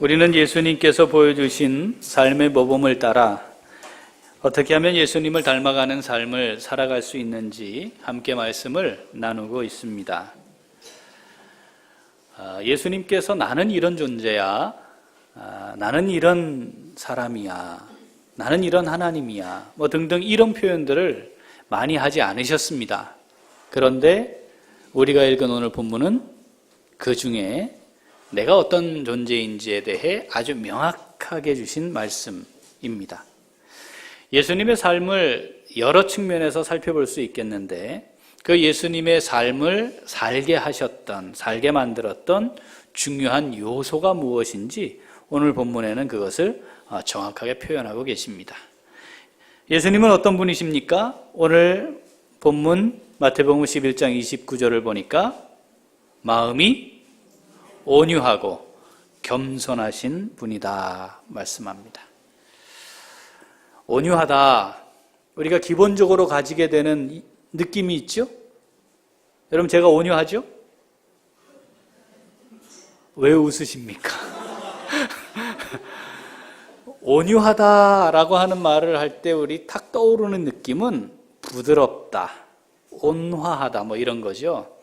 우리는 예수님께서 보여주신 삶의 모범을 따라 어떻게 하면 예수님을 닮아가는 삶을 살아갈 수 있는지 함께 말씀을 나누고 있습니다. 예수님께서 나는 이런 존재야, 나는 이런 사람이야, 나는 이런 하나님이야, 등등 이런 표현들을 많이 하지 않으셨습니다. 그런데 우리가 읽은 오늘 본문은 그 중에 내가 어떤 존재인지에 대해 아주 명확하게 주신 말씀입니다. 예수님의 삶을 여러 측면에서 살펴볼 수 있겠는데 그 예수님의 삶을 살게 하셨던, 살게 만들었던 중요한 요소가 무엇인지 오늘 본문에는 그것을 정확하게 표현하고 계십니다. 예수님은 어떤 분이십니까? 오늘 본문 마태복음 11장 29절을 보니까 마음이 온유하고 겸손하신 분이다 말씀합니다. 온유하다, 우리가 기본적으로 가지게 되는 느낌이 있죠? 여러분, 제가 온유하죠? 왜 웃으십니까? 온유하다라고 하는 말을 할 때 우리 탁 떠오르는 느낌은 부드럽다, 온화하다 이런 거죠.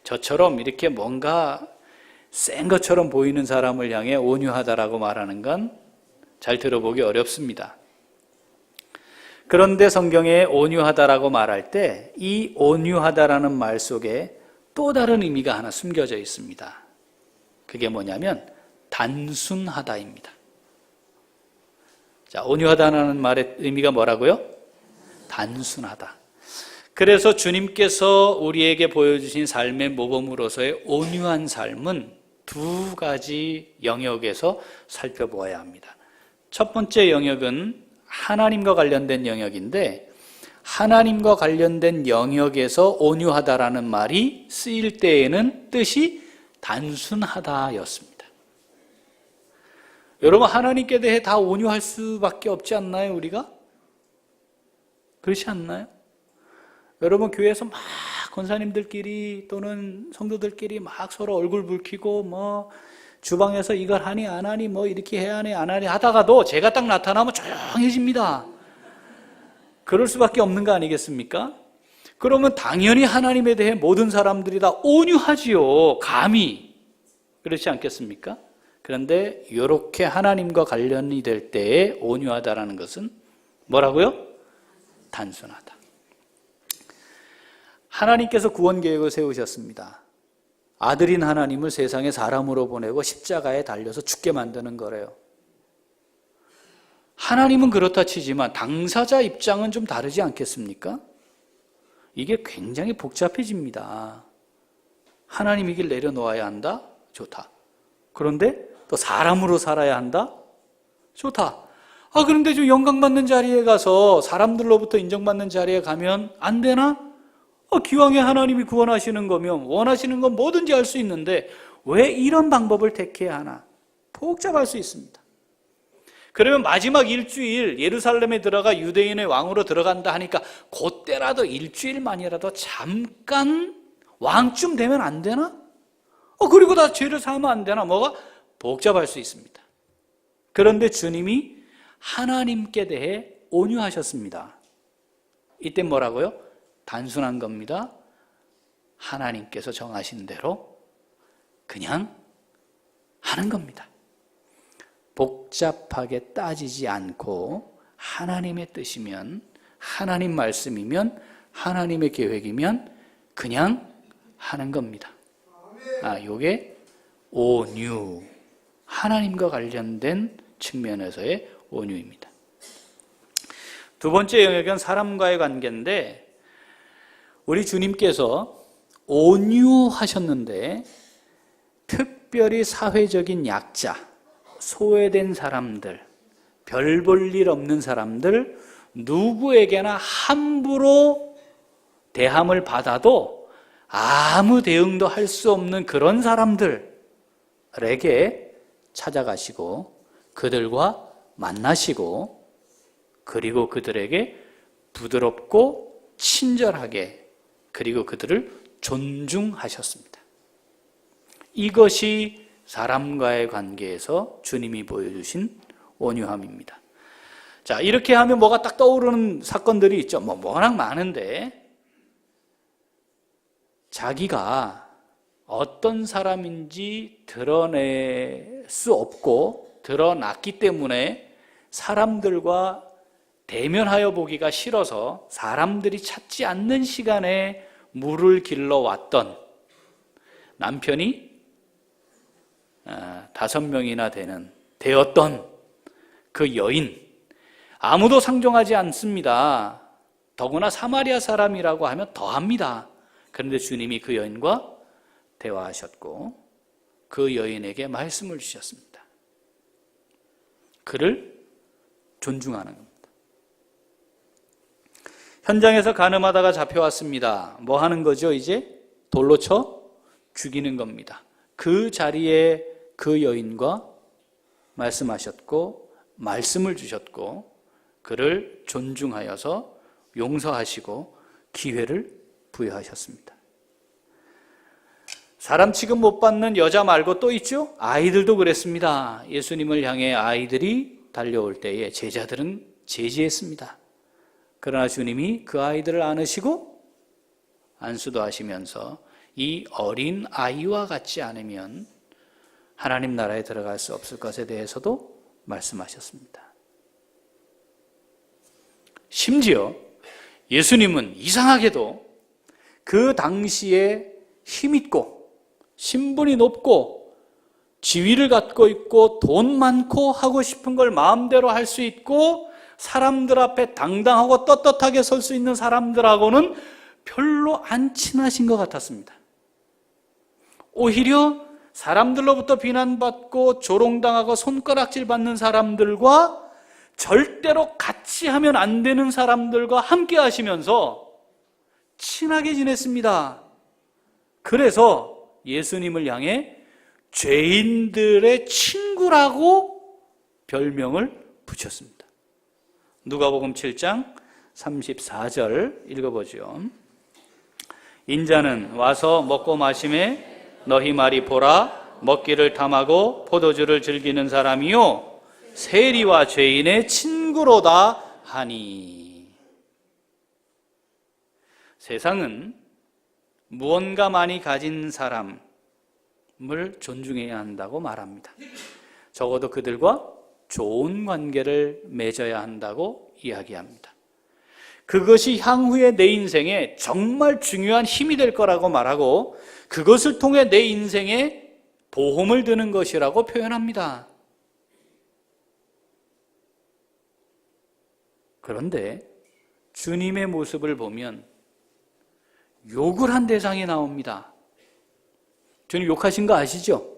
저처럼 이렇게 뭔가 센 것처럼 보이는 사람을 향해 온유하다라고 말하는 건 잘 들어보기 어렵습니다. 그런데 성경에 온유하다라고 말할 때 이 온유하다라는 말 속에 또 다른 의미가 하나 숨겨져 있습니다. 그게 뭐냐면 단순하다입니다. 자, 온유하다라는 말의 의미가 뭐라고요? 단순하다. 그래서 주님께서 우리에게 보여주신 삶의 모범으로서의 온유한 삶은 두 가지 영역에서 살펴보아야 합니다. 첫 번째 영역은 하나님과 관련된 영역인데, 하나님과 관련된 영역에서 온유하다라는 말이 쓰일 때에는 뜻이 단순하다였습니다. 여러분, 하나님께 대해 다 온유할 수밖에 없지 않나요, 우리가? 그렇지 않나요? 여러분, 교회에서 막 권사님들끼리 또는 성도들끼리 막 서로 얼굴 붉히고 주방에서 이걸 하니 안 하니 이렇게 해야 하니 안 하니 하다가도 제가 딱 나타나면 조용해집니다. 그럴 수밖에 없는 거 아니겠습니까? 그러면 당연히 하나님에 대해 모든 사람들이 다 온유하지요. 감히. 그렇지 않겠습니까? 그런데 이렇게 하나님과 관련이 될 때에 온유하다라는 것은 뭐라고요? 단순하다. 하나님께서 구원 계획을 세우셨습니다. 아들인 하나님을 세상에 사람으로 보내고 십자가에 달려서 죽게 만드는 거래요. 하나님은 그렇다 치지만 당사자 입장은 좀 다르지 않겠습니까? 이게 굉장히 복잡해집니다. 하나님 이 길 내려놓아야 한다? 좋다. 그런데 또 사람으로 살아야 한다? 좋다. 그런데 좀 영광받는 자리에 가서 사람들로부터 인정받는 자리에 가면 안 되나? 기왕에 하나님이 구원하시는 거면 원하시는 건 뭐든지 할 수 있는데 왜 이런 방법을 택해야 하나? 복잡할 수 있습니다. 그러면 마지막 일주일 예루살렘에 들어가 유대인의 왕으로 들어간다 하니까 그때라도 일주일만이라도 잠깐 왕쯤 되면 안 되나? 그리고 다 죄를 사하면 안 되나? 뭐가 복잡할 수 있습니다. 그런데 주님이 하나님께 대해 온유하셨습니다. 이때 뭐라고요? 단순한 겁니다. 하나님께서 정하신 대로 그냥 하는 겁니다. 복잡하게 따지지 않고 하나님의 뜻이면, 하나님 말씀이면, 하나님의 계획이면 그냥 하는 겁니다. 요게 온유, 하나님과 관련된 측면에서의 온유입니다. 두 번째 영역은 사람과의 관계인데, 우리 주님께서 온유하셨는데 특별히 사회적인 약자, 소외된 사람들, 별 볼 일 없는 사람들, 누구에게나 함부로 대함을 받아도 아무 대응도 할 수 없는 그런 사람들에게 찾아가시고 그들과 만나시고 그리고 그들에게 부드럽고 친절하게 그리고 그들을 존중하셨습니다. 이것이 사람과의 관계에서 주님이 보여주신 온유함입니다. 자, 이렇게 하면 뭐가 딱 떠오르는 사건들이 있죠. 워낙 많은데, 자기가 어떤 사람인지 드러낼 수 없고 드러났기 때문에 사람들과 대면하여 보기가 싫어서 사람들이 찾지 않는 시간에 물을 길러 왔던 남편이 5명이나 되었던 그 여인, 아무도 상종하지 않습니다. 더구나 사마리아 사람이라고 하면 더합니다. 그런데 주님이 그 여인과 대화하셨고 그 여인에게 말씀을 주셨습니다. 그를 존중하는 겁니다. 현장에서 간음하다가 잡혀왔습니다. 뭐 하는 거죠? 이제 돌로 쳐 죽이는 겁니다. 그 자리에 그 여인과 말씀하셨고 말씀을 주셨고 그를 존중하여서 용서하시고 기회를 부여하셨습니다. 사람 취급 못 받는 여자 말고 또 있죠? 아이들도 그랬습니다. 예수님을 향해 아이들이 달려올 때에 제자들은 제지했습니다. 그러나 주님이 그 아이들을 안으시고 안수도 하시면서 이 어린 아이와 같지 않으면 하나님 나라에 들어갈 수 없을 것에 대해서도 말씀하셨습니다. 심지어 예수님은 이상하게도 그 당시에 힘있고 신분이 높고 지위를 갖고 있고 돈 많고 하고 싶은 걸 마음대로 할 수 있고 사람들 앞에 당당하고 떳떳하게 설 수 있는 사람들하고는 별로 안 친하신 것 같았습니다. 오히려 사람들로부터 비난받고 조롱당하고 손가락질 받는 사람들과 절대로 같이 하면 안 되는 사람들과 함께 하시면서 친하게 지냈습니다. 그래서 예수님을 향해 죄인들의 친구라고 별명을 붙였습니다. 누가복음 7장 34절 읽어보죠. 인자는 와서 먹고 마심에 너희 말이 보라 먹기를 탐하고 포도주를 즐기는 사람이요 세리와 죄인의 친구로다 하니. 세상은 무언가 많이 가진 사람을 존중해야 한다고 말합니다. 적어도 그들과 좋은 관계를 맺어야 한다고 이야기합니다. 그것이 향후에 내 인생에 정말 중요한 힘이 될 거라고 말하고 그것을 통해 내 인생에 보험을 드는 것이라고 표현합니다. 그런데 주님의 모습을 보면 욕을 한 대상이 나옵니다. 주님 욕하신 거 아시죠?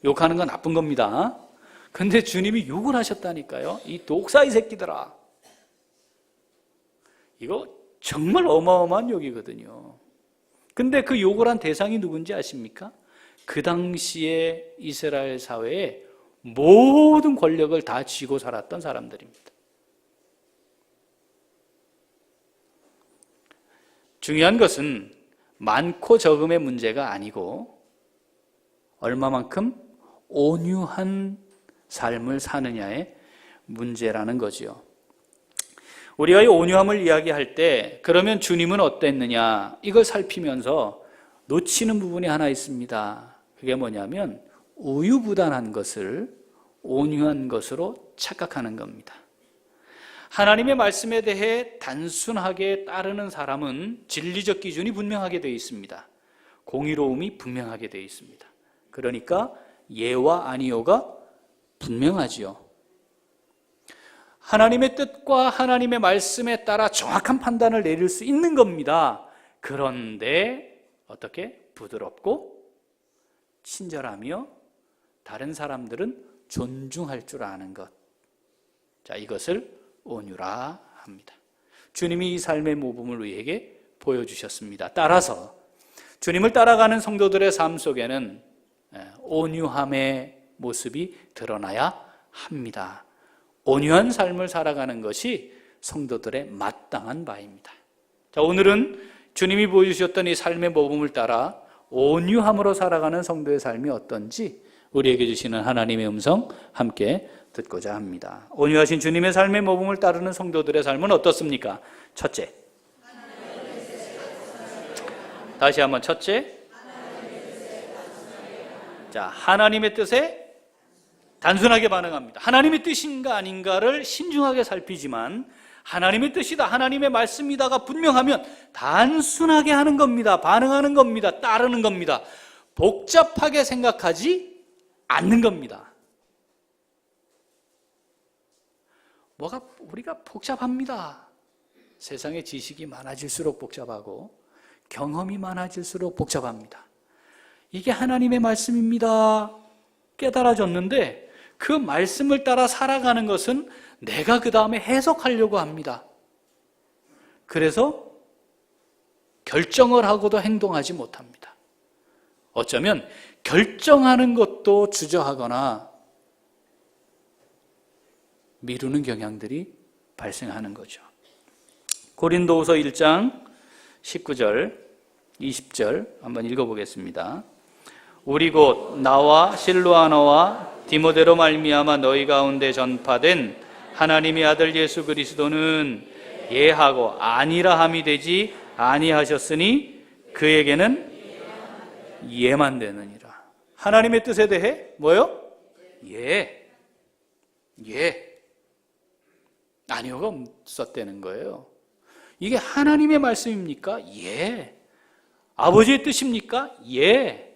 욕하는 건 나쁜 겁니다. 근데 주님이 욕을 하셨다니까요. 이 독사이 새끼들아. 이거 정말 어마어마한 욕이거든요. 근데 그 욕을 한 대상이 누군지 아십니까? 그 당시에 이스라엘 사회에 모든 권력을 다 쥐고 살았던 사람들입니다. 중요한 것은 많고 적음의 문제가 아니고 얼마만큼 온유한 삶을 사느냐의 문제라는 거지요. 우리가 이 온유함을 이야기할 때 그러면 주님은 어땠느냐 이걸 살피면서 놓치는 부분이 하나 있습니다. 그게 뭐냐면 우유부단한 것을 온유한 것으로 착각하는 겁니다. 하나님의 말씀에 대해 단순하게 따르는 사람은 진리적 기준이 분명하게 되어 있습니다. 공의로움이 분명하게 되어 있습니다. 그러니까 예와 아니요가 분명하지요. 하나님의 뜻과 하나님의 말씀에 따라 정확한 판단을 내릴 수 있는 겁니다. 그런데 어떻게? 부드럽고 친절하며 다른 사람들은 존중할 줄 아는 것. 자, 이것을 온유라 합니다. 주님이 이 삶의 모범을 우리에게 보여주셨습니다. 따라서 주님을 따라가는 성도들의 삶 속에는 온유함의 모습이 드러나야 합니다. 온유한 삶을 살아가는 것이 성도들의 마땅한 바입니다. 자, 오늘은 주님이 보여주셨던 이 삶의 모범을 따라 온유함으로 살아가는 성도의 삶이 어떤지 우리에게 주시는 하나님의 음성 함께 듣고자 합니다. 온유하신 주님의 삶의 모범을 따르는 성도들의 삶은 어떻습니까? 첫째, 다시 한번 첫째, 자, 하나님의 뜻에 단순하게 반응합니다. 하나님의 뜻인가 아닌가를 신중하게 살피지만 하나님의 뜻이다, 하나님의 말씀이다가 분명하면 단순하게 하는 겁니다. 반응하는 겁니다. 따르는 겁니다. 복잡하게 생각하지 않는 겁니다. 우리가 복잡합니다. 세상에 지식이 많아질수록 복잡하고 경험이 많아질수록 복잡합니다. 이게 하나님의 말씀입니다. 깨달아졌는데 그 말씀을 따라 살아가는 것은 내가 그 다음에 해석하려고 합니다. 그래서 결정을 하고도 행동하지 못합니다. 어쩌면 결정하는 것도 주저하거나 미루는 경향들이 발생하는 거죠. 고린도후서 1장 19절, 20절 한번 읽어보겠습니다. 우리 곧 나와 실로아너와 디모데로 말미암아 너희 가운데 전파된 하나님의 아들 예수 그리스도는 예하고 아니라 함이 되지 아니하셨으니 그에게는 예만 되느니라. 하나님의 뜻에 대해 뭐요? 예. 아니오가 없었다는 거예요. 이게 하나님의 말씀입니까? 예. 아버지의 뜻입니까? 예.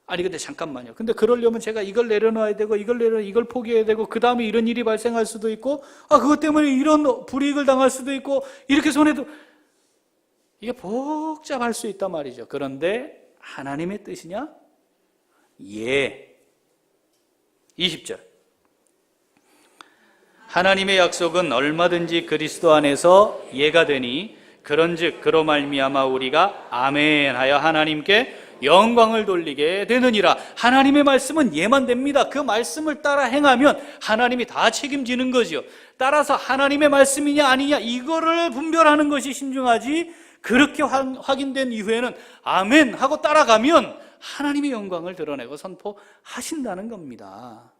아니 근데 잠깐만요. 근데 그러려면 제가 이걸 내려놔야 되고 이걸 포기해야 되고 그 다음에 이런 일이 발생할 수도 있고 그것 때문에 이런 불이익을 당할 수도 있고 이렇게 손해도 이게 복잡할 수 있단 말이죠. 그런데 하나님의 뜻이냐? 예. 20절. 하나님의 약속은 얼마든지 그리스도 안에서 예가 되니 그런즉 그로 말미암아 우리가 아멘 하여 하나님께 영광을 돌리게 되느니라. 하나님의 말씀은 예만 됩니다. 그 말씀을 따라 행하면 하나님이 다 책임지는 거죠. 따라서 하나님의 말씀이냐 아니냐 이거를 분별하는 것이 신중하지, 그렇게 확인된 이후에는 아멘 하고 따라가면 하나님의 영광을 드러내고 선포하신다는 겁니다.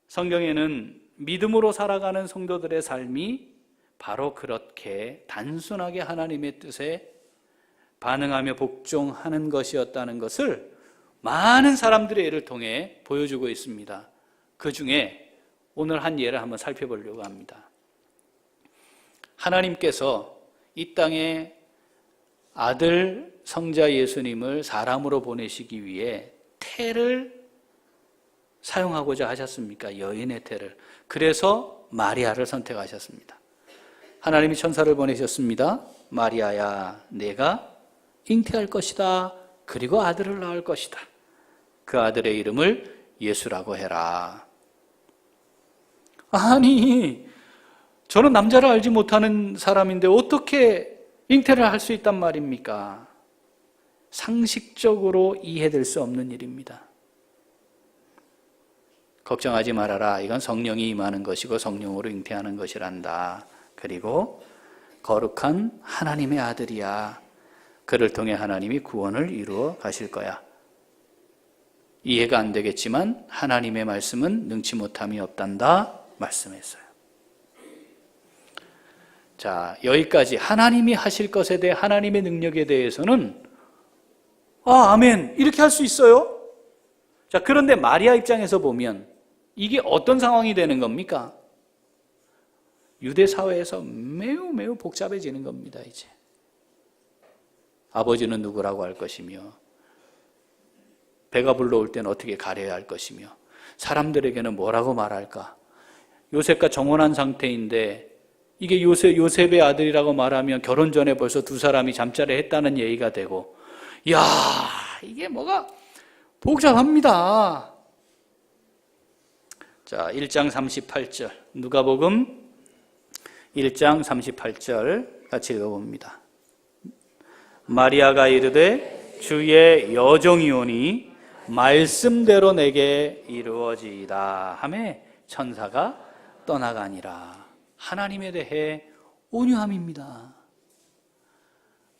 성경에는 믿음으로 살아가는 성도들의 삶이 바로 그렇게 단순하게 하나님의 뜻에 반응하며 복종하는 것이었다는 것을 많은 사람들의 예를 통해 보여주고 있습니다. 그 중에 오늘 한 예를 한번 살펴보려고 합니다. 하나님께서 이 땅에 아들 성자 예수님을 사람으로 보내시기 위해 태를 사용하고자 하셨습니까? 여인의 태를. 그래서 마리아를 선택하셨습니다. 하나님이 천사를 보내셨습니다. 마리아야, 내가 잉태할 것이다. 그리고 아들을 낳을 것이다. 그 아들의 이름을 예수라고 해라. 아니, 저는 남자를 알지 못하는 사람인데 어떻게 잉태를 할 수 있단 말입니까? 상식적으로 이해될 수 없는 일입니다. 걱정하지 말아라. 이건 성령이 임하는 것이고 성령으로 잉태하는 것이란다. 그리고 거룩한 하나님의 아들이야. 그를 통해 하나님이 구원을 이루어 가실 거야. 이해가 안 되겠지만 하나님의 말씀은 능치 못함이 없단다 말씀했어요. 자, 여기까지 하나님이 하실 것에 대해 하나님의 능력에 대해서는 아멘 이렇게 할 수 있어요. 자, 그런데 마리아 입장에서 보면 이게 어떤 상황이 되는 겁니까? 유대 사회에서 매우 복잡해지는 겁니다. 이제 아버지는 누구라고 할 것이며 배가 불러올 때는 어떻게 가려야 할 것이며 사람들에게는 뭐라고 말할까? 요셉과 정혼한 상태인데 이게 요셉의 아들이라고 말하면 결혼 전에 벌써 두 사람이 잠자리 했다는 얘기가 되고, 이야, 이게 뭐가 복잡합니다. 자, 1장 38절 누가복음 1장 38절 같이 읽어봅니다. 마리아가 이르되 주의 여종이오니 말씀대로 내게 이루어지이다 하매 천사가 떠나가니라. 하나님에 대해 온유함입니다.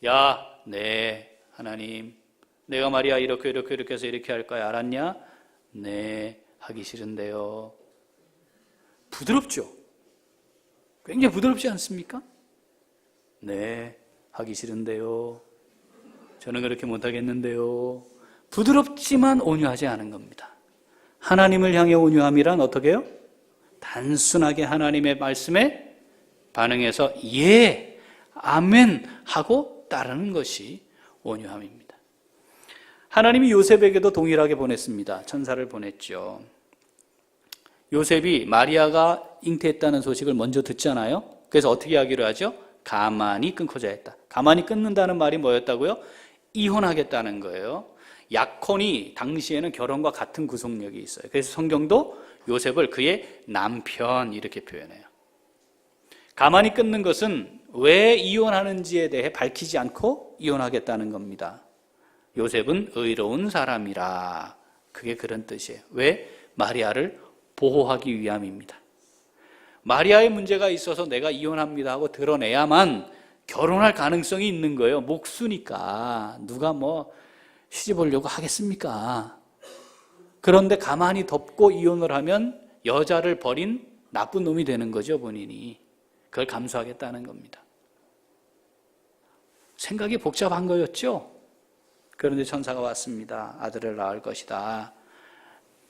야, 네, 하나님, 내가 말이야 이렇게 해서 이렇게 할 거야. 알았냐? 네, 하기 싫은데요. 부드럽죠? 굉장히 부드럽지 않습니까? 네, 하기 싫은데요. 저는 그렇게 못하겠는데요. 부드럽지만 온유하지 않은 겁니다. 하나님을 향해 온유함이란 어떻게 해요? 단순하게 하나님의 말씀에 반응해서 예, 아멘 하고 따르는 것이 온유함입니다. 하나님이 요셉에게도 동일하게 보냈습니다. 천사를 보냈죠. 요셉이 마리아가 잉태했다는 소식을 먼저 듣잖아요. 그래서 어떻게 하기로 하죠? 가만히 끊고자 했다. 가만히 끊는다는 말이 뭐였다고요? 이혼하겠다는 거예요. 약혼이 당시에는 결혼과 같은 구속력이 있어요. 그래서 성경도 요셉을 그의 남편 이렇게 표현해요. 가만히 끊는 것은 왜 이혼하는지에 대해 밝히지 않고 이혼하겠다는 겁니다. 요셉은 의로운 사람이라. 그게 그런 뜻이에요. 왜? 마리아를 보호하기 위함입니다. 마리아의 문제가 있어서 내가 이혼합니다 하고 드러내야만 결혼할 가능성이 있는 거예요. 목수니까 누가 시집 오려고 하겠습니까? 그런데 가만히 덮고 이혼을 하면 여자를 버린 나쁜 놈이 되는 거죠, 본인이. 그걸 감수하겠다는 겁니다. 생각이 복잡한 거였죠? 그런데 천사가 왔습니다. 아들을 낳을 것이다.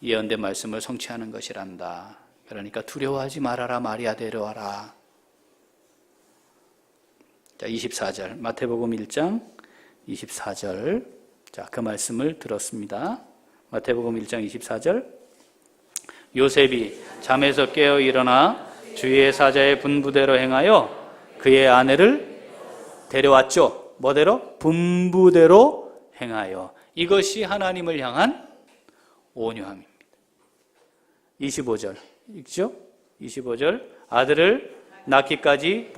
예언된 말씀을 성취하는 것이란다. 그러니까 두려워하지 말아라. 마리아 데려와라. 자, 24절 마태복음 1장 24절. 자, 그 말씀을 들었습니다. 마태복음 1장 24절. 요셉이 잠에서 깨어 일어나 주의 사자의 분부대로 행하여 그의 아내를 데려왔죠. 뭐대로? 분부대로 행하여. 이것이 하나님을 향한 온유함입니다. 25절 읽죠? 25절. 아들을 낳기까지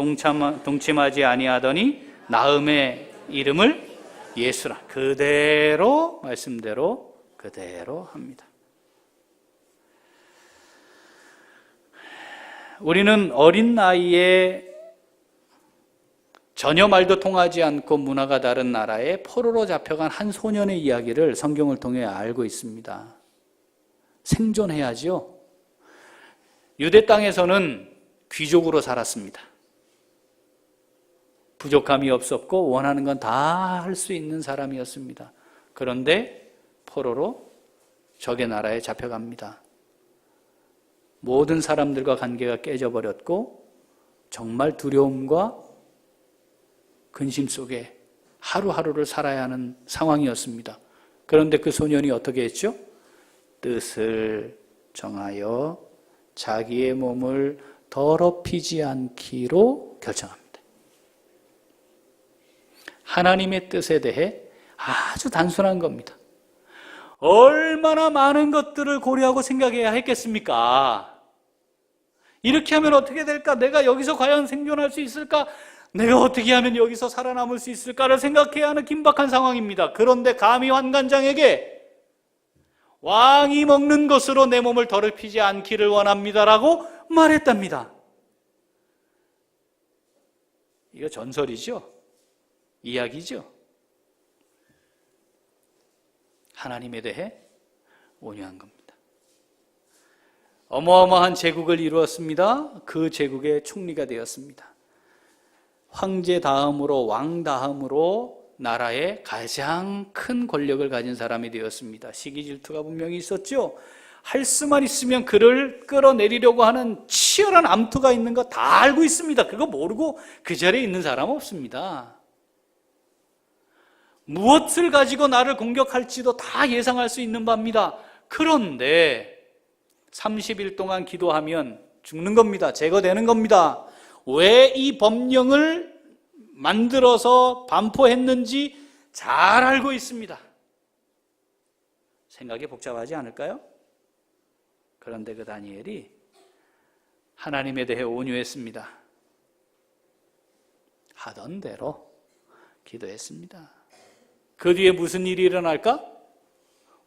동침하지 아니하더니 낳음의 이름을 예수라. 그대로 말씀대로 그대로 합니다. 우리는 어린 나이에 전혀 말도 통하지 않고 문화가 다른 나라에 포로로 잡혀간 한 소년의 이야기를 성경을 통해 알고 있습니다. 생존해야죠. 유대 땅에서는 귀족으로 살았습니다. 부족함이 없었고 원하는 건 다 할 수 있는 사람이었습니다. 그런데 포로로 적의 나라에 잡혀갑니다. 모든 사람들과 관계가 깨져버렸고 정말 두려움과 근심 속에 하루하루를 살아야 하는 상황이었습니다. 그런데 그 소년이 어떻게 했죠? 뜻을 정하여 자기의 몸을 더럽히지 않기로 결정합니다. 하나님의 뜻에 대해 아주 단순한 겁니다. 얼마나 많은 것들을 고려하고 생각해야 했겠습니까? 이렇게 하면 어떻게 될까? 내가 여기서 과연 생존할 수 있을까? 내가 어떻게 하면 여기서 살아남을 수 있을까를 생각해야 하는 긴박한 상황입니다. 그런데 감히 환관장에게 왕이 먹는 것으로 내 몸을 더럽히지 않기를 원합니다라고 말했답니다. 이거 전설이죠? 이야기죠? 하나님에 대해 온유한 겁니다. 어마어마한 제국을 이루었습니다. 그 제국의 총리가 되었습니다. 황제 다음으로 왕 다음으로 나라의 가장 큰 권력을 가진 사람이 되었습니다. 시기 질투가 분명히 있었죠. 할 수만 있으면 그를 끌어내리려고 하는 치열한 암투가 있는 거 다 알고 있습니다. 그거 모르고 그 자리에 있는 사람 없습니다. 무엇을 가지고 나를 공격할지도 다 예상할 수 있는 바입니다. 그런데 30일 동안 기도하면 죽는 겁니다. 제거되는 겁니다. 왜 이 법령을 만들어서 반포했는지 잘 알고 있습니다. 생각이 복잡하지 않을까요? 그런데 그 다니엘이 하나님에 대해 온유했습니다. 하던 대로 기도했습니다. 그 뒤에 무슨 일이 일어날까?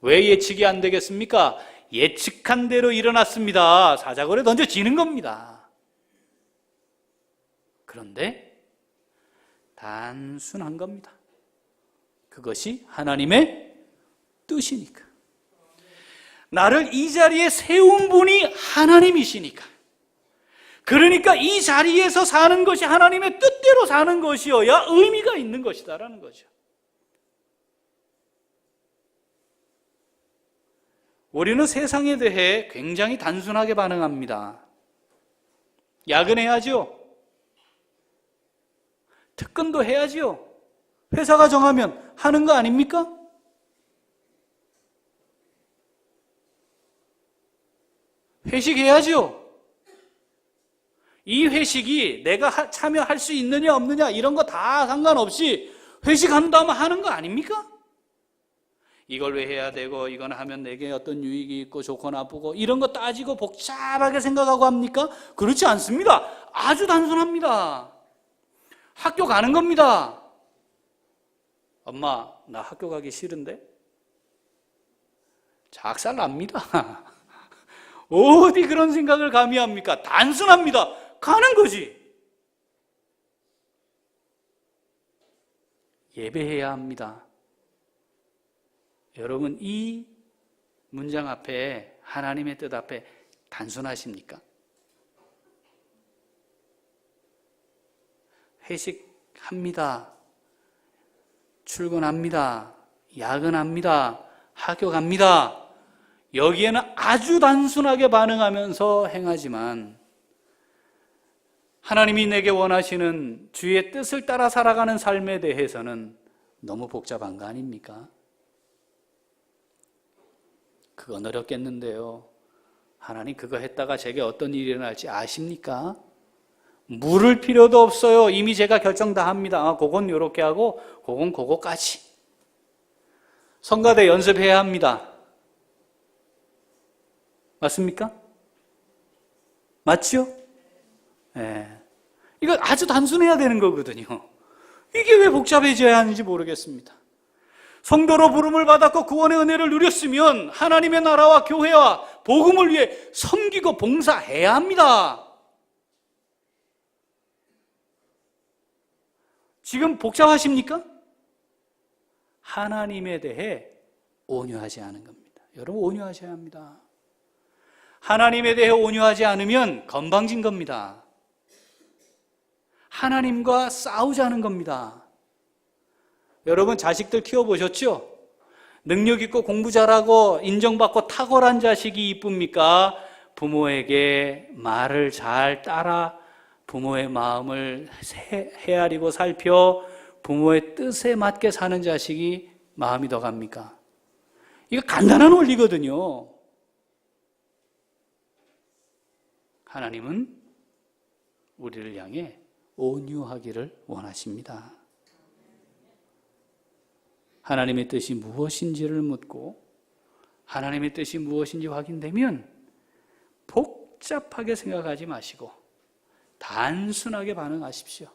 왜 예측이 안 되겠습니까? 예측한 대로 일어났습니다. 사자굴에 던져지는 겁니다. 그런데 단순한 겁니다. 그것이 하나님의 뜻이니까. 나를 이 자리에 세운 분이 하나님이시니까. 그러니까 이 자리에서 사는 것이 하나님의 뜻대로 사는 것이어야 의미가 있는 것이다라는 거죠. 우리는 세상에 대해 굉장히 단순하게 반응합니다. 야근해야죠. 특근도 해야죠. 회사가 정하면 하는 거 아닙니까? 회식해야죠. 이 회식이 내가 참여할 수 있느냐 없느냐 이런 거 다 상관없이 회식한다면 하는 거 아닙니까? 이걸 왜 해야 되고 이건 하면 내게 어떤 유익이 있고 좋고 나쁘고 이런 거 따지고 복잡하게 생각하고 합니까? 그렇지 않습니다. 아주 단순합니다. 학교 가는 겁니다. 엄마, 나 학교 가기 싫은데? 작살 납니다. 어디 그런 생각을 감히 합니까? 단순합니다. 가는 거지. 예배해야 합니다. 여러분, 이 문장 앞에 하나님의 뜻 앞에 단순하십니까? 회식합니다. 출근합니다. 야근합니다. 학교 갑니다. 여기에는 아주 단순하게 반응하면서 행하지만 하나님이 내게 원하시는 주의 뜻을 따라 살아가는 삶에 대해서는 너무 복잡한 거 아닙니까? 그건 어렵겠는데요. 하나님 그거 했다가 제게 어떤 일이 일어날지 아십니까? 물을 필요도 없어요. 이미 제가 결정 다 합니다. 그건 이렇게 하고 그건 그거까지. 성가대 연습해야 합니다. 맞습니까? 맞죠? 네. 이거 아주 단순해야 되는 거거든요. 이게 왜 복잡해져야 하는지 모르겠습니다. 성도로 부름을 받았고 구원의 은혜를 누렸으면 하나님의 나라와 교회와 복음을 위해 섬기고 봉사해야 합니다. 지금 복잡하십니까? 하나님에 대해 온유하지 않은 겁니다. 여러분, 온유하셔야 합니다. 하나님에 대해 온유하지 않으면 건방진 겁니다. 하나님과 싸우자는 겁니다. 여러분, 자식들 키워보셨죠? 능력 있고 공부 잘하고 인정받고 탁월한 자식이 이쁩니까? 부모에게 말을 잘 따라 부모의 마음을 헤아리고 살펴 부모의 뜻에 맞게 사는 자식이 마음이 더 갑니까? 이거 간단한 원리거든요. 하나님은 우리를 향해 온유하기를 원하십니다. 하나님의 뜻이 무엇인지를 묻고 하나님의 뜻이 무엇인지 확인되면 복잡하게 생각하지 마시고 단순하게 반응하십시오.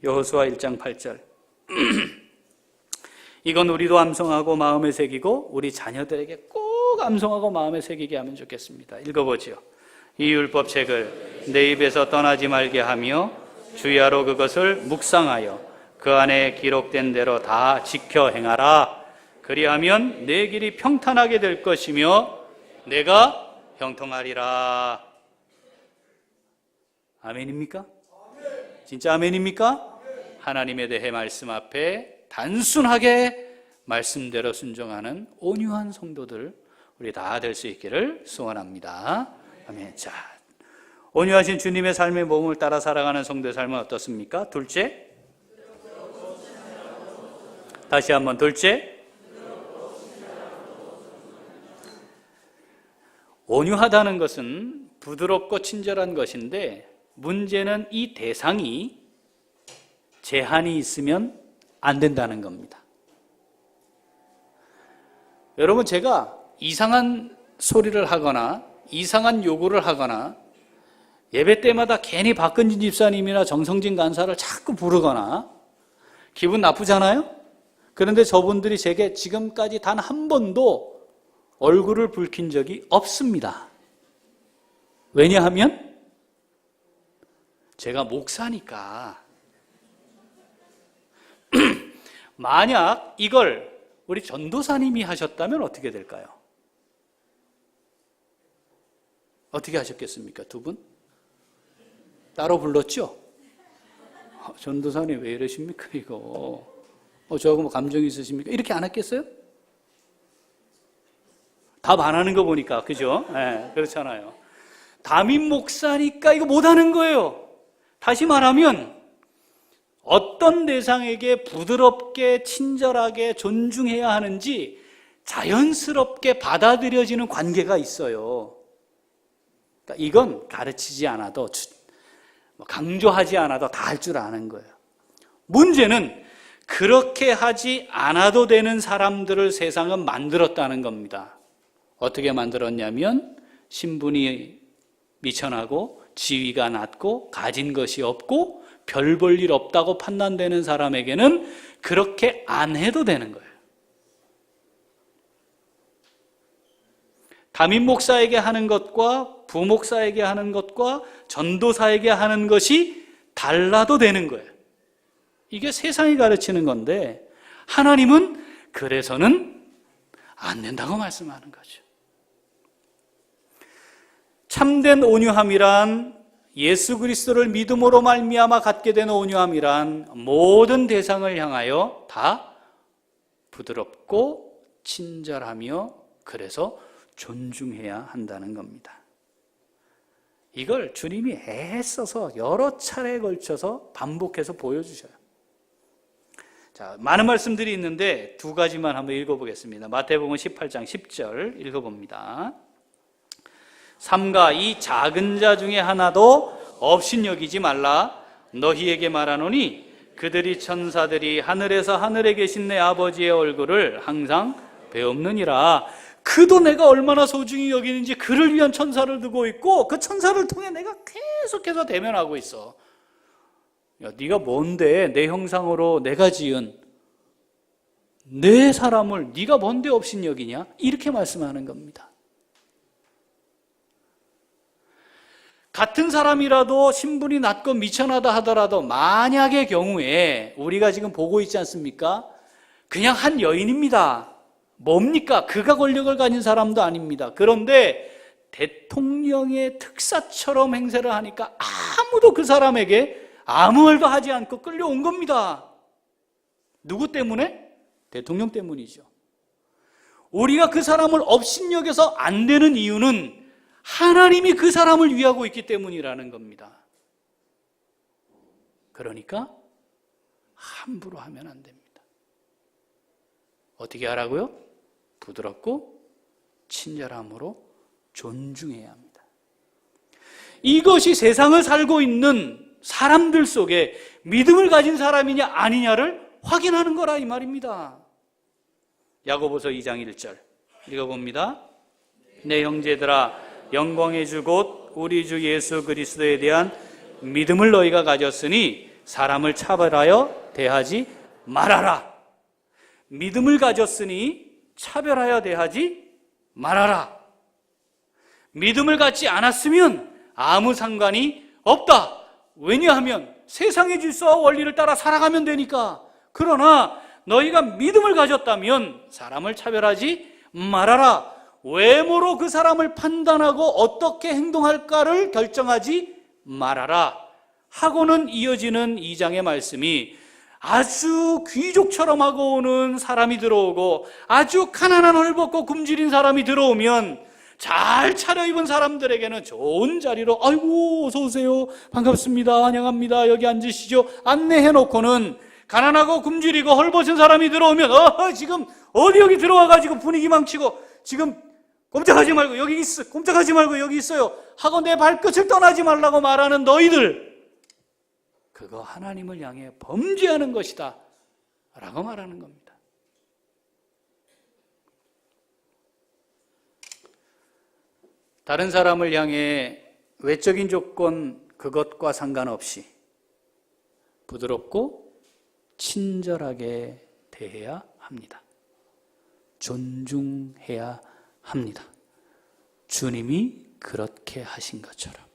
여호수아 1장 8절 이건 우리도 암송하고 마음에 새기고 우리 자녀들에게 꼭 암송하고 마음에 새기게 하면 좋겠습니다. 읽어보지요. 이 율법책을 내 입에서 떠나지 말게 하며 주야로 그것을 묵상하여 그 안에 기록된 대로 다 지켜 행하라. 그리하면 내 길이 평탄하게 될 것이며 내가 형통하리라. 아멘입니까? 진짜 아멘입니까? 하나님에 대해 말씀 앞에 단순하게 말씀대로 순종하는 온유한 성도들 우리 다 될 수 있기를 소원합니다. 아멘. 자, 온유하신 주님의 삶의 몸을 따라 살아가는 성도의 삶은 어떻습니까? 둘째, 다시 한번 둘째, 온유하다는 것은 부드럽고 친절한 것인데 문제는 이 대상이 제한이 있으면 안 된다는 겁니다. 여러분, 제가 이상한 소리를 하거나 이상한 요구를 하거나 예배 때마다 괜히 박근진 집사님이나 정성진 간사를 자꾸 부르거나 기분 나쁘잖아요? 그런데 저분들이 제게 지금까지 단 한 번도 얼굴을 붉힌 적이 없습니다. 왜냐하면 제가 목사니까 만약 이걸 우리 전도사님이 하셨다면 어떻게 될까요? 어떻게 하셨겠습니까? 두 분? 따로 불렀죠? 전도사님 왜 이러십니까 이거? 저하고 뭐 감정 있으십니까? 이렇게 안 했겠어요? 답 안 하는 거 보니까 그죠? 네, 그렇잖아요. 담임 목사니까 이거 못 하는 거예요. 다시 말하면 어떤 대상에게 부드럽게 친절하게 존중해야 하는지 자연스럽게 받아들여지는 관계가 있어요. 그러니까 이건 가르치지 않아도 강조하지 않아도 다 할 줄 아는 거예요. 문제는 그렇게 하지 않아도 되는 사람들을 세상은 만들었다는 겁니다. 어떻게 만들었냐면 신분이 미천하고 지위가 낮고 가진 것이 없고 별 볼 일 없다고 판단되는 사람에게는 그렇게 안 해도 되는 거예요. 담임 목사에게 하는 것과 부목사에게 하는 것과 전도사에게 하는 것이 달라도 되는 거예요. 이게 세상이 가르치는 건데 하나님은 그래서는 안 된다고 말씀하는 거죠. 참된 온유함이란 예수 그리스도를 믿음으로 말미암아 갖게 되는 온유함이란 모든 대상을 향하여 다 부드럽고 친절하며 그래서 존중해야 한다는 겁니다. 이걸 주님이 애써서 여러 차례에 걸쳐서 반복해서 보여주셔요. 자, 많은 말씀들이 있는데 두 가지만 한번 읽어보겠습니다. 마태복음 18장 10절 읽어봅니다. 삼가 이 작은 자 중에 하나도 업신여기지 말라. 너희에게 말하노니 그들이 천사들이 하늘에서 하늘에 계신 내 아버지의 얼굴을 항상 배웁느니라. 그도 내가 얼마나 소중히 여기는지 그를 위한 천사를 두고 있고 그 천사를 통해 내가 계속해서 대면하고 있어. 야, 네가 뭔데 내 형상으로 내가 지은 내 사람을 네가 뭔데 업신여기냐? 이렇게 말씀하는 겁니다. 같은 사람이라도 신분이 낮고 미천하다 하더라도 만약의 경우에 우리가 지금 보고 있지 않습니까? 그냥 한 여인입니다. 뭡니까? 그가 권력을 가진 사람도 아닙니다. 그런데 대통령의 특사처럼 행세를 하니까 아무도 그 사람에게 아무 말도 하지 않고 끌려온 겁니다. 누구 때문에? 대통령 때문이죠. 우리가 그 사람을 업신여겨서 안 되는 이유는 하나님이 그 사람을 위하고 있기 때문이라는 겁니다. 그러니까 함부로 하면 안 됩니다. 어떻게 하라고요? 부드럽고 친절함으로 존중해야 합니다. 이것이 세상을 살고 있는 사람들 속에 믿음을 가진 사람이냐 아니냐를 확인하는 거라 이 말입니다. 야고보서 2장 1절 읽어봅니다. 내 형제들아 영광의 주 곧 우리 주 예수 그리스도에 대한 믿음을 너희가 가졌으니 사람을 차별하여 대하지 말아라. 믿음을 가졌으니 차별하여 대하지 말아라. 믿음을 갖지 않았으면 아무 상관이 없다. 왜냐하면 세상의 질서와 원리를 따라 살아가면 되니까. 그러나 너희가 믿음을 가졌다면 사람을 차별하지 말아라. 외모로 그 사람을 판단하고 어떻게 행동할까를 결정하지 말아라 하고는 이어지는 2장의 말씀이 아주 귀족처럼 하고 오는 사람이 들어오고 아주 가난한 헐벗고 굶주린 사람이 들어오면 잘 차려입은 사람들에게는 좋은 자리로 아이고 어서 오세요 반갑습니다 환영합니다 여기 앉으시죠 안내해놓고는 가난하고 굶주리고 헐벗은 사람이 들어오면 지금 어디 여기 들어와가지고 분위기 망치고 지금 꼼짝하지 말고 여기 있어 꼼짝하지 말고 여기 있어요 하고 내 발끝을 떠나지 말라고 말하는 너희들 그거 하나님을 향해 범죄하는 것이다 라고 말하는 겁니다. 다른 사람을 향해 외적인 조건 그것과 상관없이 부드럽고 친절하게 대해야 합니다. 존중해야 합니다. 주님이 그렇게 하신 것처럼.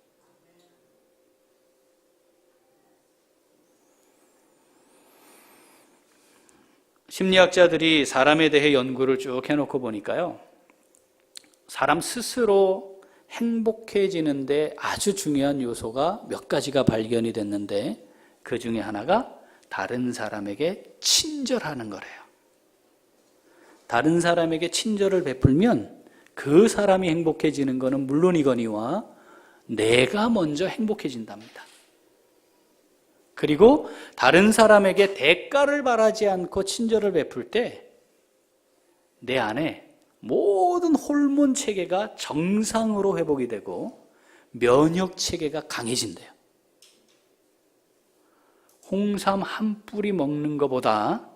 심리학자들이 사람에 대해 연구를 쭉 해놓고 보니까요, 사람 스스로 행복해지는데 아주 중요한 요소가 몇 가지가 발견이 됐는데, 그 중에 하나가 다른 사람에게 친절하는 거래요. 다른 사람에게 친절을 베풀면 그 사람이 행복해지는 것은 물론이거니와 내가 먼저 행복해진답니다. 그리고 다른 사람에게 대가를 바라지 않고 친절을 베풀 때 내 안에 모든 호르몬 체계가 정상으로 회복이 되고 면역 체계가 강해진대요. 홍삼 한 뿌리 먹는 것보다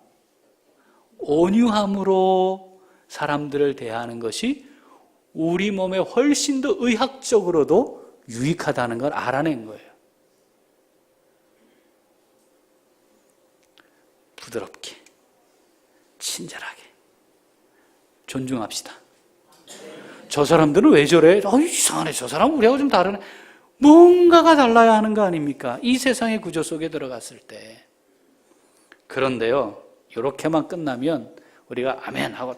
온유함으로 사람들을 대하는 것이 우리 몸에 훨씬 더 의학적으로도 유익하다는 걸 알아낸 거예요. 부드럽게, 친절하게, 존중합시다. 저 사람들은 왜 저래? 이상하네. 저 사람은 우리하고 좀 다르네. 뭔가가 달라야 하는 거 아닙니까? 이 세상의 구조 속에 들어갔을 때. 그런데요, 이렇게만 끝나면 우리가 아멘 하고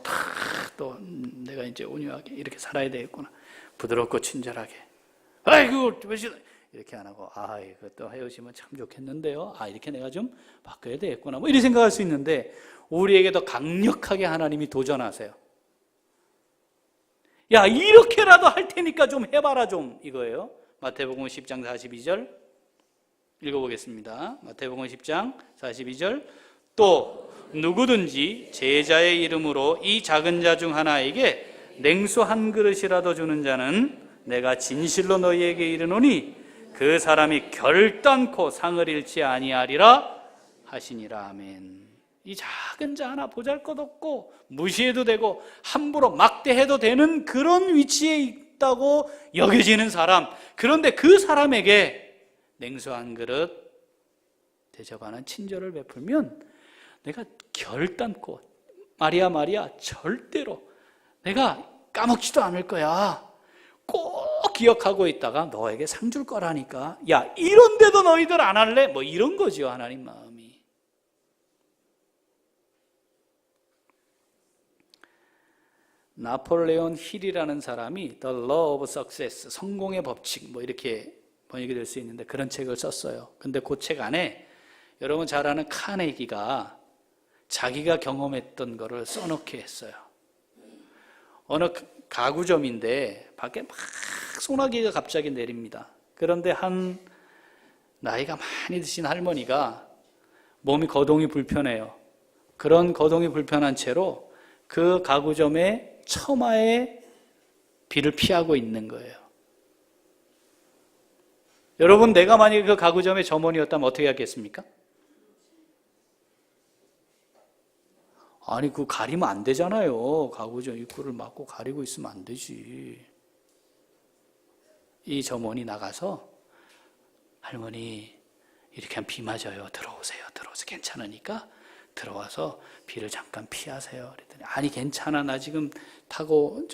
또 내가 이제 온유하게 이렇게 살아야 되겠구나. 부드럽고 친절하게. 아이고, 이렇게 안 하고, 이것도 헤어지면 참 좋겠는데요. 이렇게 내가 좀 바꿔야 되겠구나. 이렇게 생각할 수 있는데, 우리에게 더 강력하게 하나님이 도전하세요. 야, 이렇게라도 할 테니까 좀 해봐라 좀, 이거예요. 마태복음 10장 42절 읽어보겠습니다. 마태복음 10장 42절. 또 누구든지 제자의 이름으로 이 작은 자 중 하나에게 냉수 한 그릇이라도 주는 자는 내가 진실로 너희에게 이르노니 그 사람이 결단코 상을 잃지 아니하리라 하시니라. 아멘. 이 작은 자 하나 보잘것없고 무시해도 되고 함부로 막대해도 되는 그런 위치에 있다고 여겨지는 사람, 그런데 그 사람에게 냉수 한 그릇 대접하는 친절을 베풀면 내가 결단코 마리아 절대로 내가 까먹지도 않을 거야. 꼭 기억하고 있다가 너에게 상 줄 거라니까. 야, 이런데도 너희들 안 할래? 이런 거죠, 하나님 마음이. 나폴레온 힐이라는 사람이 The Law of Success, 성공의 법칙 이렇게 번역이 될 수 있는데 그런 책을 썼어요. 근데 그 책 안에 여러분 잘 아는 카네기가 자기가 경험했던 거를 써놓게 했어요. 어느 가구점인데 밖에 막 소나기가 갑자기 내립니다. 그런데 한 나이가 많이 드신 할머니가 몸이 거동이 불편해요. 그런 거동이 불편한 채로 그 가구점의 처마에 비를 피하고 있는 거예요. 여러분, 내가 만약에 그 가구점의 점원이었다면 어떻게 하겠습니까? 아니, 가리면 안 되잖아요. 가구점 입구를 막고 가리고 있으면 안 되지. 이 점원이 나가서 할머니, 이렇게 하면 비 맞아요. 들어오세요. 괜찮으니까 들어와서 비를 잠깐 피하세요. 그랬더니 아니 괜찮아. 나 지금 타고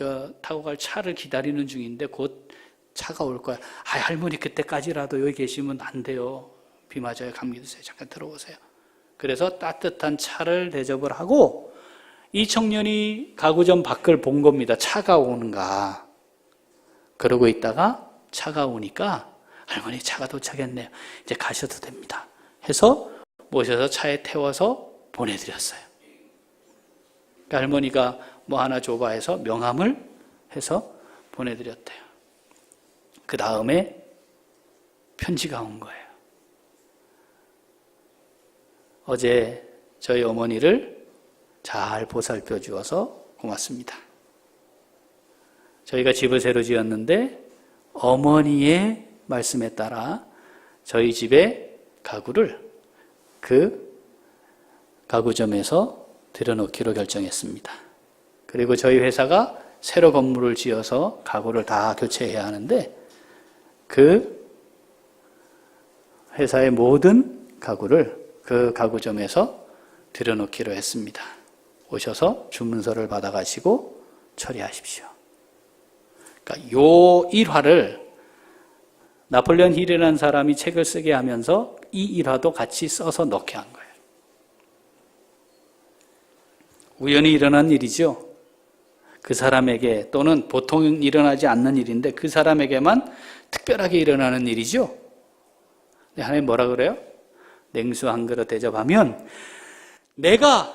갈 차를 기다리는 중인데 곧 차가 올 거야. 할머니 그때까지라도 여기 계시면 안 돼요. 비 맞아요. 감기 드세요. 잠깐 들어오세요. 그래서 따뜻한 차를 대접을 하고 이 청년이 가구점 밖을 본 겁니다. 차가 오는가. 그러고 있다가 차가 오니까 할머니 차가 도착했네요. 이제 가셔도 됩니다. 해서 모셔서 차에 태워서 보내드렸어요. 그러니까 할머니가 하나 줘봐 해서 명함을 해서 보내드렸대요. 그 다음에 편지가 온 거예요. 어제 저희 어머니를 잘 보살펴 주어서 고맙습니다. 저희가 집을 새로 지었는데 어머니의 말씀에 따라 저희 집의 가구를 그 가구점에서 들여놓기로 결정했습니다. 그리고 저희 회사가 새로 건물을 지어서 가구를 다 교체해야 하는데 그 회사의 모든 가구를 그 가구점에서 들여놓기로 했습니다. 오셔서 주문서를 받아가시고 처리하십시오. 그러니까 요 일화를 나폴레온 힐이라는 사람이 책을 쓰게 하면서 이 일화도 같이 써서 넣게 한 거예요. 우연히 일어난 일이죠. 그 사람에게, 또는 보통 일어나지 않는 일인데 그 사람에게만 특별하게 일어나는 일이죠. 하나님 뭐라 그래요? 냉수 한 그릇 대접하면 내가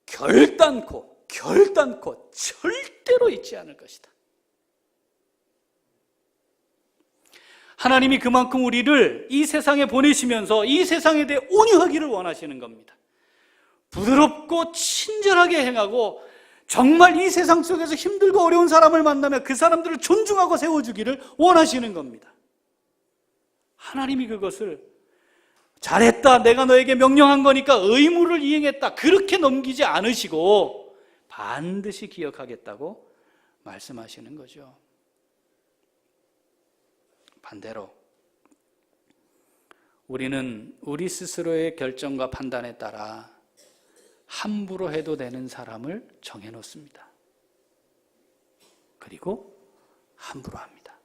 결단코 절대로 잊지 않을 것이다. 하나님이 그만큼 우리를 이 세상에 보내시면서 이 세상에 대해 온유하기를 원하시는 겁니다. 부드럽고 친절하게 행하고 정말 이 세상 속에서 힘들고 어려운 사람을 만나면 그 사람들을 존중하고 세워주기를 원하시는 겁니다. 하나님이 그것을 잘했다, 내가 너에게 명령한 거니까 의무를 이행했다, 그렇게 넘기지 않으시고 반드시 기억하겠다고 말씀하시는 거죠. 반대로 우리는 우리 스스로의 결정과 판단에 따라 함부로 해도 되는 사람을 정해놓습니다. 그리고 함부로 합니다.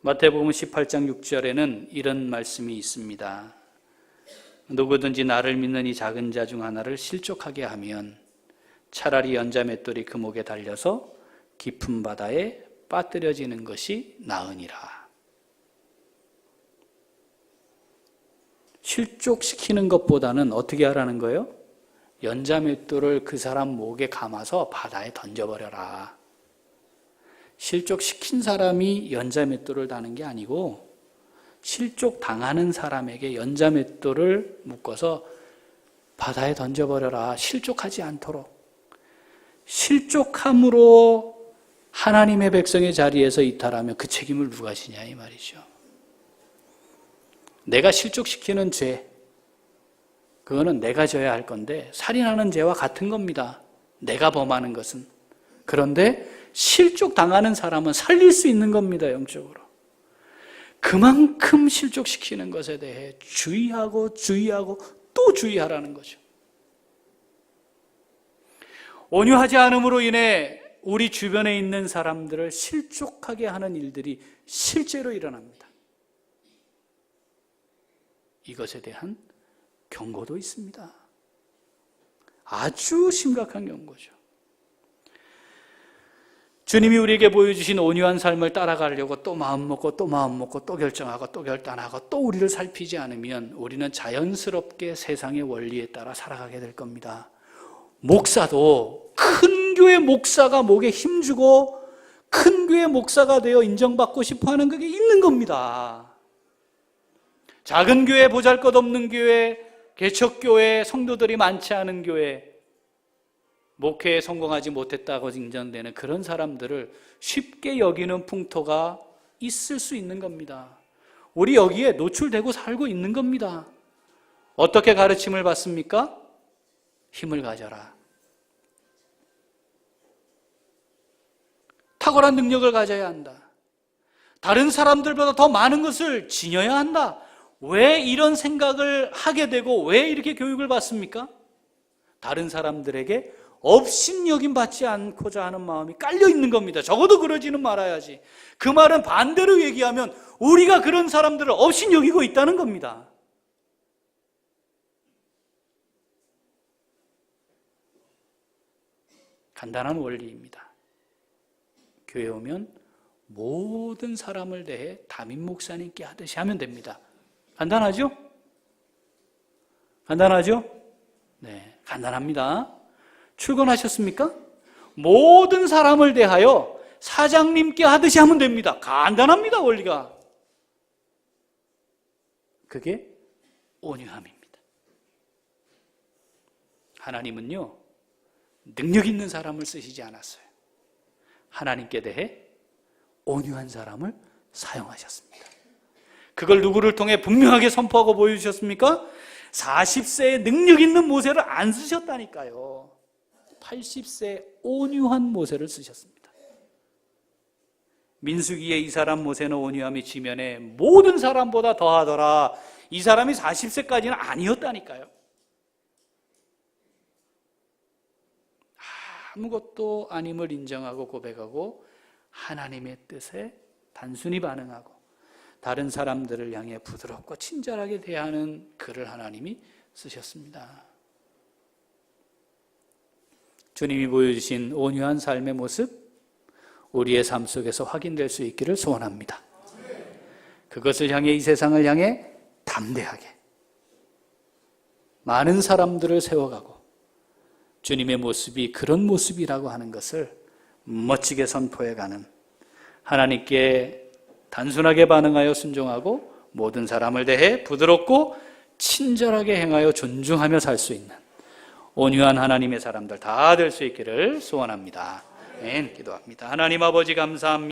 마태복음 18장 6절에는 이런 말씀이 있습니다. 누구든지 나를 믿는 이 작은 자 중 하나를 실족하게 하면 차라리 연자맷돌이 그 목에 달려서 깊은 바다에 빠뜨려지는 것이 나으니라. 실족시키는 것보다는 어떻게 하라는 거예요? 연자맷돌을 그 사람 목에 감아서 바다에 던져버려라. 실족시킨 사람이 연자맷돌을 다는 게 아니고 실족당하는 사람에게 연자맷돌을 묶어서 바다에 던져버려라. 실족하지 않도록. 실족함으로 하나님의 백성의 자리에서 이탈하면 그 책임을 누가 지냐 이 말이죠. 내가 실족시키는 죄, 그거는 내가 져야 할 건데 살인하는 죄와 같은 겁니다. 내가 범하는 것은. 그런데 실족당하는 사람은 살릴 수 있는 겁니다. 영적으로. 그만큼 실족시키는 것에 대해 주의하고 또 주의하라는 거죠. 온유하지 않음으로 인해 우리 주변에 있는 사람들을 실족하게 하는 일들이 실제로 일어납니다. 이것에 대한 경고도 있습니다. 아주 심각한 경고죠. 주님이 우리에게 보여주신 온유한 삶을 따라가려고 또 마음먹고 또 결정하고 또 결단하고 또 우리를 살피지 않으면 우리는 자연스럽게 세상의 원리에 따라 살아가게 될 겁니다. 목사도 큰 교회 목사가 목에 힘주고 큰 교회 목사가 되어 인정받고 싶어하는 그게 있는 겁니다. 작은 교회, 보잘것없는 교회, 개척교회, 성도들이 많지 않은 교회, 목회에 성공하지 못했다고 인정되는 그런 사람들을 쉽게 여기는 풍토가 있을 수 있는 겁니다. 우리 여기에 노출되고 살고 있는 겁니다. 어떻게 가르침을 받습니까? 힘을 가져라. 탁월한 능력을 가져야 한다. 다른 사람들보다 더 많은 것을 지녀야 한다. 왜 이런 생각을 하게 되고 왜 이렇게 교육을 받습니까? 다른 사람들에게 업신여김 받지 않고자 하는 마음이 깔려 있는 겁니다. 적어도 그러지는 말아야지. 그 말은 반대로 얘기하면 우리가 그런 사람들을 업신여기고 있다는 겁니다. 간단한 원리입니다. 교회 오면 모든 사람을 대해 담임 목사님께 하듯이 하면 됩니다. 간단하죠? 간단하죠? 네, 간단합니다. 출근하셨습니까? 모든 사람을 대하여 사장님께 하듯이 하면 됩니다. 간단합니다, 원리가. 그게 온유함입니다. 하나님은요, 능력 있는 사람을 쓰시지 않았어요. 하나님께 대해 온유한 사람을 사용하셨습니다. 그걸 누구를 통해 분명하게 선포하고 보여주셨습니까? 40세에 능력 있는 모세를 안 쓰셨다니까요. 80세 온유한 모세를 쓰셨습니다. 민수기에 이 사람 모세는 온유함이 지면에 모든 사람보다 더하더라. 이 사람이 40세까지는 아니었다니까요. 아무것도 아님을 인정하고 고백하고 하나님의 뜻에 단순히 반응하고 다른 사람들을 향해 부드럽고 친절하게 대하는 글을 하나님이 쓰셨습니다. 주님이 보여주신 온유한 삶의 모습, 우리의 삶 속에서 확인될 수 있기를 소원합니다. 그것을 향해 이 세상을 향해 담대하게 많은 사람들을 세워가고 주님의 모습이 그런 모습이라고 하는 것을 멋지게 선포해가는, 하나님께 단순하게 반응하여 순종하고 모든 사람을 대해 부드럽고 친절하게 행하여 존중하며 살 수 있는 온유한 하나님의 사람들 다 될 수 있기를 소원합니다. 아멘. 기도합니다. 하나님 아버지 감사합니다.